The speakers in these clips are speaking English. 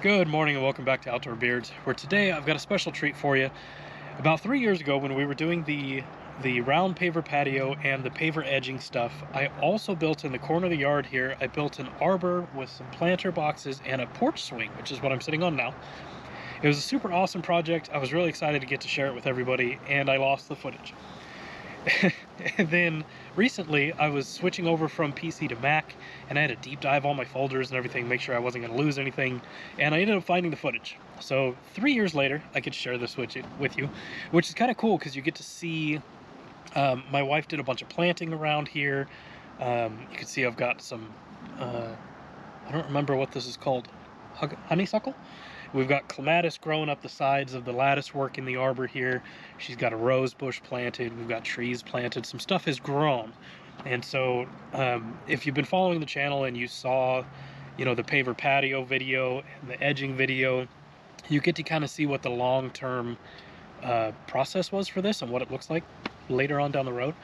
Good morning and welcome back to Outdoor Beards, where today I've got a special treat for you. About 3 years ago, when we were doing the round paver patio and the paver edging stuff, I also built in the corner of the yard here, I built an arbor with some planter boxes and a porch swing, which is what I'm sitting on now. It was a super awesome project. I was really excited to get to share it with everybody, and I lost the footage. And then recently I was switching over from PC to Mac, and I had to deep dive all my folders and everything, make sure I wasn't going to lose anything, and I ended up finding the footage. So 3 years later I could share this with you, which is kind of cool because you get to see my wife did a bunch of planting around here. You can see I've got some I don't remember what this is called, honeysuckle. We've got clematis growing up the sides of the lattice work in the arbor here. She's got a rose bush planted. We've got trees planted. Some stuff has grown. And so if you've been following the channel and you saw, the paver patio video and the edging video, you get to kind of see what the long-term process was for this and what it looks like later on down the road.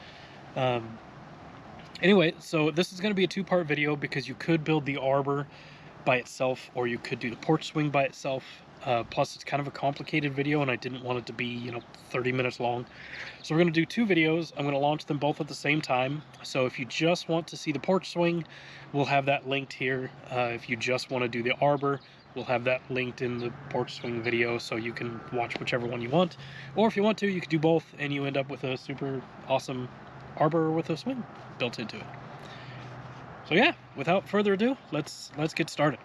Anyway, so this is going to be a two-part video because you could build the arbor by itself, or you could do the porch swing by itself. Plus it's kind of a complicated video and I didn't want it to be 30 minutes long, so we're going to do two videos. I'm going to launch them both at the same time, so if you just want to see the porch swing, we'll have that linked here. If you just want to do the arbor, we'll have that linked in the porch swing video, so you can watch whichever one you want. Or if you want to, you could do both and you end up with a super awesome arbor with a swing built into it. So yeah, without further ado, let's get started.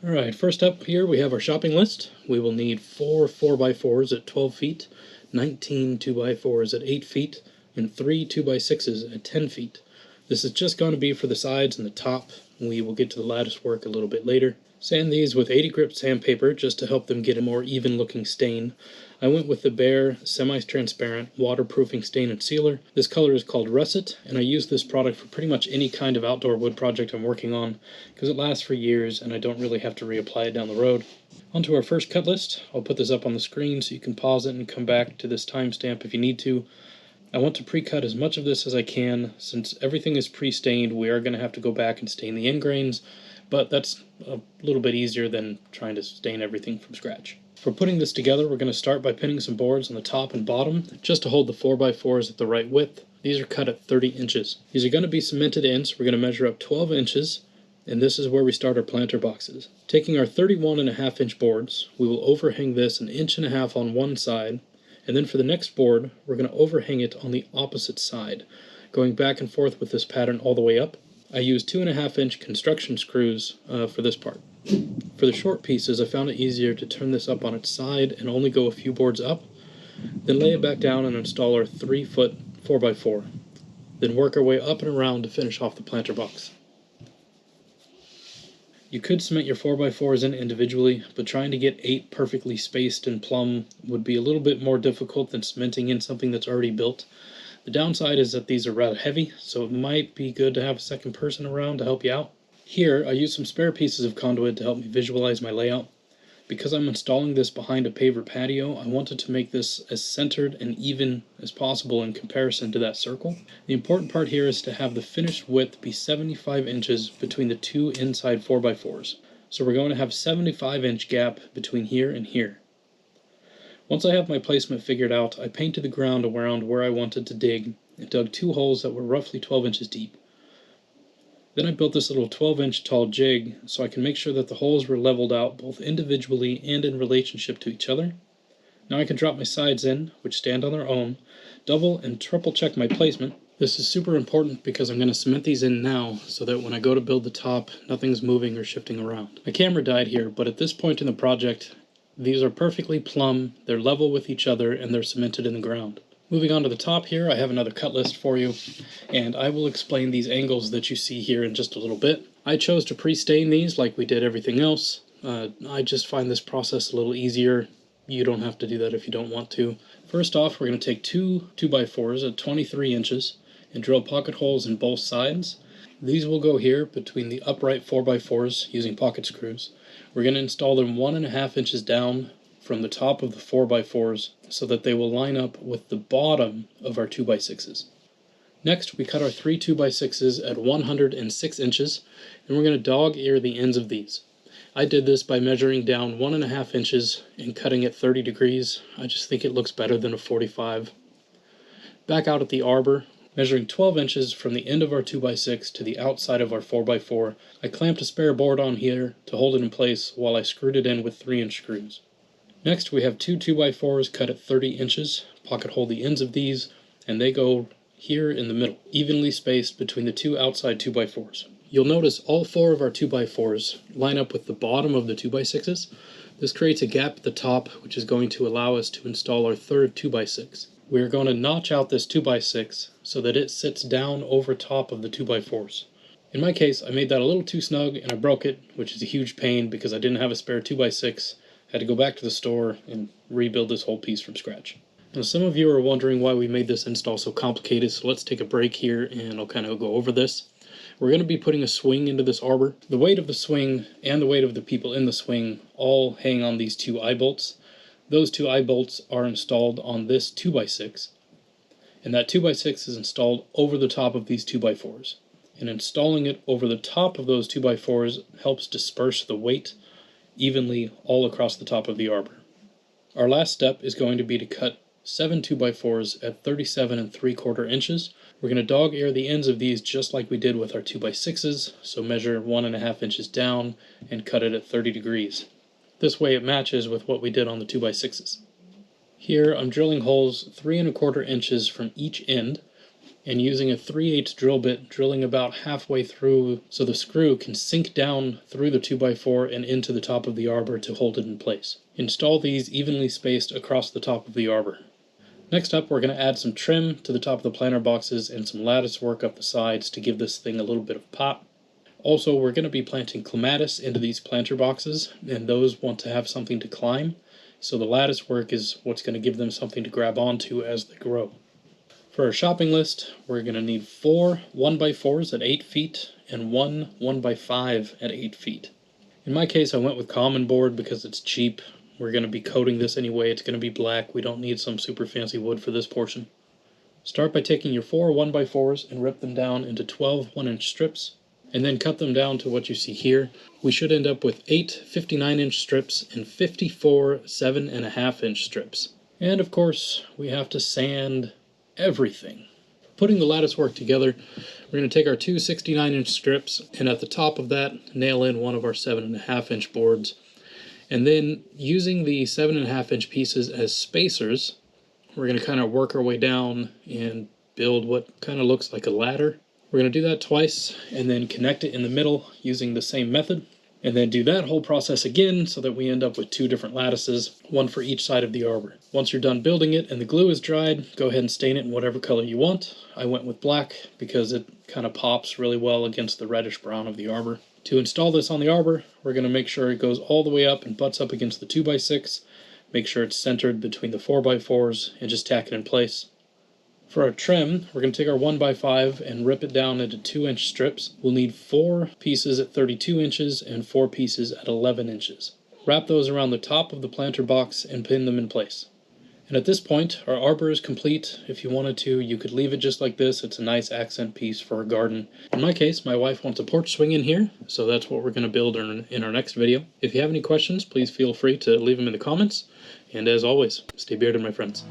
All right, first up here we have our shopping list. We will need 4 4x4s at 12 feet, 19 2x4s at 8 feet, and 3 2x6s at 10 feet. This is just going to be for the sides and the top. We will get to the lattice work a little bit later. Sand these with 80 grit sandpaper just to help them get a more even looking stain. I went with the Bare semi-transparent waterproofing stain and sealer. This color is called Russet, and I use this product for pretty much any kind of outdoor wood project I'm working on because it lasts for years and I don't really have to reapply it down the road. Onto our first cut list. I'll put this up on the screen so you can pause it and come back to this timestamp if you need to. I want to pre-cut as much of this as I can. Since everything is pre-stained, we are going to have to go back and stain the end grains, but that's a little bit easier than trying to stain everything from scratch. For putting this together, we're going to start by pinning some boards on the top and bottom just to hold the 4x4s at the right width. These are cut at 30 inches. These are going to be cemented in, so we're going to measure up 12 inches, and this is where we start our planter boxes. Taking our 31.5 inch boards, we will overhang this 1.5 inches on one side, and then for the next board, we're going to overhang it on the opposite side, going back and forth with this pattern all the way up. I used 2.5 inch construction screws for this part. For the short pieces, I found it easier to turn this up on its side and only go a few boards up, then lay it back down and install our 3-foot 4x4. Then work our way up and around to finish off the planter box. You could cement your 4x4s in individually, but trying to get 8 perfectly spaced and plumb would be a little bit more difficult than cementing in something that's already built. The downside is that these are rather heavy, so it might be good to have a second person around to help you out. Here, I used some spare pieces of conduit to help me visualize my layout. Because I'm installing this behind a paver patio, I wanted to make this as centered and even as possible in comparison to that circle. The important part here is to have the finished width be 75 inches between the two inside 4x4s. So we're going to have 75-inch gap between here and here. Once I have my placement figured out, I painted the ground around where I wanted to dig and dug 2 holes that were roughly 12 inches deep. Then I built this little 12-inch tall jig so I can make sure that the holes were leveled out both individually and in relationship to each other. Now I can drop my sides in, which stand on their own, double and triple check my placement. This is super important because I'm going to cement these in now so that when I go to build the top, nothing's moving or shifting around. My camera died here, but at this point in the project, these are perfectly plumb, they're level with each other, and they're cemented in the ground. Moving on to the top here, I have another cut list for you, and I will explain these angles that you see here in just a little bit. I chose to pre-stain these like we did everything else. I just find this process a little easier. You don't have to do that if you don't want to. First off, we're going to take 2 2x4s at 23 inches and drill pocket holes in both sides. These will go here between the upright 4x4s using pocket screws. We're going to install them 1.5 inches down from the top of the 4x4s so that they will line up with the bottom of our 2x6s. Next, we cut our 3 2x6s at 106 inches, and we're going to dog ear the ends of these. I did this by measuring down 1.5 inches and cutting at 30 degrees. I just think it looks better than a 45. Back out at the arbor, measuring 12 inches from the end of our 2x6 to the outside of our 4x4, I clamped a spare board on here to hold it in place while I screwed it in with 3-inch screws. Next, we have 2 2x4s cut at 30 inches, pocket hole the ends of these, and they go here in the middle, evenly spaced between the 2 outside 2x4s. You'll notice all 4 of our 2x4s line up with the bottom of the 2x6s. This creates a gap at the top, which is going to allow us to install our third 2x6. We're going to notch out this 2x6 so that it sits down over top of the 2x4s. In my case, I made that a little too snug and I broke it, which is a huge pain because I didn't have a spare 2x6. I had to go back to the store and rebuild this whole piece from scratch. Now, some of you are wondering why we made this install so complicated, so let's take a break here and I'll kind of go over this. We're going to be putting a swing into this arbor. The weight of the swing and the weight of the people in the swing all hang on these 2 eye bolts. Those 2 eye bolts are installed on this 2x6, and that 2x6 is installed over the top of these 2x4s. And installing it over the top of those 2x4s helps disperse the weight evenly all across the top of the arbor. Our last step is going to be to cut 7 2x4s at 37 3/4 inches. We're going to dog ear the ends of these just like we did with our 2x6s, so measure 1.5 inches down and cut it at 30 degrees. This way it matches with what we did on the 2x6s. Here I'm drilling holes 3 1/4 inches from each end and using a 3/8 drill bit, drilling about halfway through so the screw can sink down through the 2x4 and into the top of the arbor to hold it in place. Install these evenly spaced across the top of the arbor. Next up, we're going to add some trim to the top of the planter boxes and some lattice work up the sides to give this thing a little bit of pop. Also, we're going to be planting clematis into these planter boxes, and those want to have something to climb, so the lattice work is what's going to give them something to grab onto as they grow. For our shopping list, we're going to need 4 1x4s at 8 feet and 1 1x5 at 8 feet. In my case, I went with common board because it's cheap. We're going to be coating this anyway. It's going to be black. We don't need some super fancy wood for this portion. Start by taking your 4 1x4s and rip them down into 12 1-inch strips, and then cut them down to what you see here. We should end up with 8 59-inch strips and 54 7.5-inch strips. And of course, we have to sand everything. Putting the lattice work together, we're going to take our 2 69-inch strips, and at the top of that, nail in one of our 7.5-inch boards. And then, using the 7.5-inch pieces as spacers, we're going to kind of work our way down and build what kind of looks like a ladder. We're going to do that twice, and then connect it in the middle using the same method. And then do that whole process again so that we end up with 2 different lattices, one for each side of the arbor. Once you're done building it and the glue is dried, go ahead and stain it in whatever color you want. I went with black because it kind of pops really well against the reddish brown of the arbor. To install this on the arbor, we're going to make sure it goes all the way up and butts up against the 2x6. Make sure it's centered between the 4x4s and just tack it in place. For our trim, we're going to take our 1x5 and rip it down into 2-inch strips. We'll need 4 pieces at 32 inches and 4 pieces at 11 inches. Wrap those around the top of the planter box and pin them in place. And at this point, our arbor is complete. If you wanted to, you could leave it just like this. It's a nice accent piece for a garden. In my case, my wife wants a porch swing in here, so that's what we're going to build in our next video. If you have any questions, please feel free to leave them in the comments. And as always, stay bearded, my friends.